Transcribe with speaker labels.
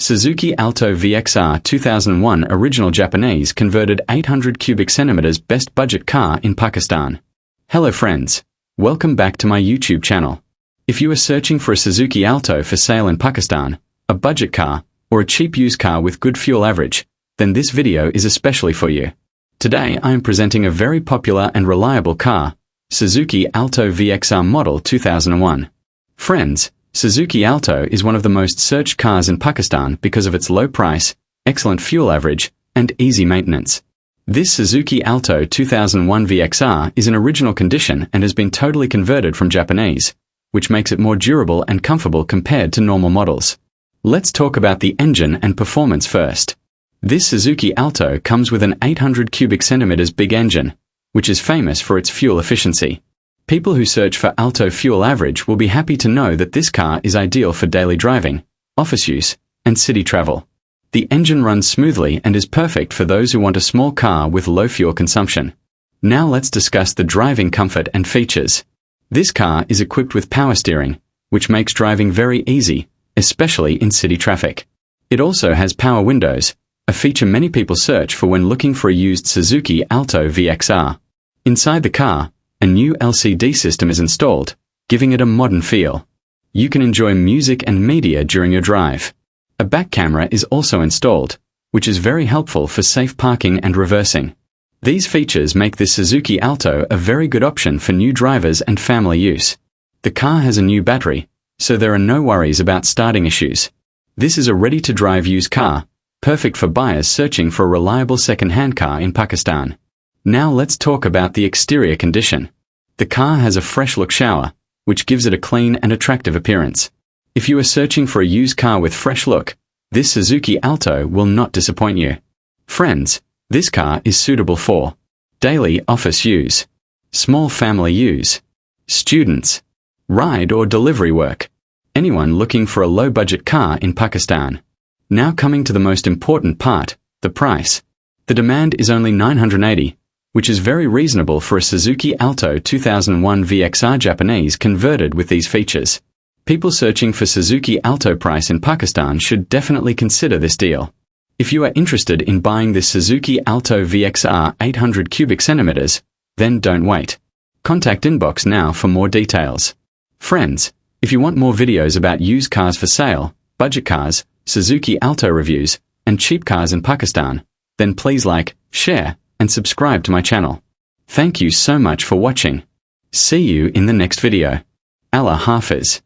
Speaker 1: Suzuki Alto VXR 2001 original Japanese converted 800 cubic centimeters best budget car in Pakistan. Hello friends. Welcome back to my YouTube channel. If you are searching for a Suzuki Alto for sale in Pakistan, a budget car, or a cheap used car with good fuel average, then this video is especially for you. Today I am presenting a very popular and reliable car, Suzuki Alto VXR model 2001. Friends, Suzuki Alto is one of the most searched cars in Pakistan because of its low price, excellent fuel average, and easy maintenance. This Suzuki Alto 2001 VXR is in original condition and has been totally converted from Japanese, which makes it more durable and comfortable compared to normal models. Let's talk about the engine and performance first. This Suzuki Alto comes with an 800 cubic centimeters big engine, which is famous for its fuel efficiency. People who search for Alto fuel average will be happy to know that this car is ideal for daily driving, office use, and city travel. The engine runs smoothly and is perfect for those who want a small car with low fuel consumption. Now let's discuss the driving comfort and features. This car is equipped with power steering, which makes driving very easy, especially in city traffic. It also has power windows, a feature many people search for when looking for a used Suzuki Alto VXR. Inside the car, a new LCD system is installed, giving it a modern feel. You can enjoy music and media during your drive. A back camera is also installed, which is very helpful for safe parking and reversing. These features make this Suzuki Alto a very good option for new drivers and family use. The car has a new battery, so there are no worries about starting issues. This is a ready-to-drive used car, perfect for buyers searching for a reliable second-hand car in Pakistan. Now let's talk about the exterior condition. The car has a fresh-look shower, which gives it a clean and attractive appearance. If you are searching for a used car with fresh look, this Suzuki Alto will not disappoint you. Friends, this car is suitable for daily office use, small family use, students, ride or delivery work, anyone looking for a low-budget car in Pakistan. Now coming to the most important part, the price. The demand is only $980, which is very reasonable for a Suzuki Alto 2001 VXR Japanese converted with these features. People searching for Suzuki Alto price in Pakistan should definitely consider this deal. If you are interested in buying this Suzuki Alto VXR 800 cubic centimeters, then don't wait. Contact inbox now for more details. Friends, if you want more videos about used cars for sale, budget cars, Suzuki Alto reviews, and cheap cars in Pakistan, then please like, share, and subscribe to my channel. Thank you so much for watching. See you in the next video. Allah Hafiz.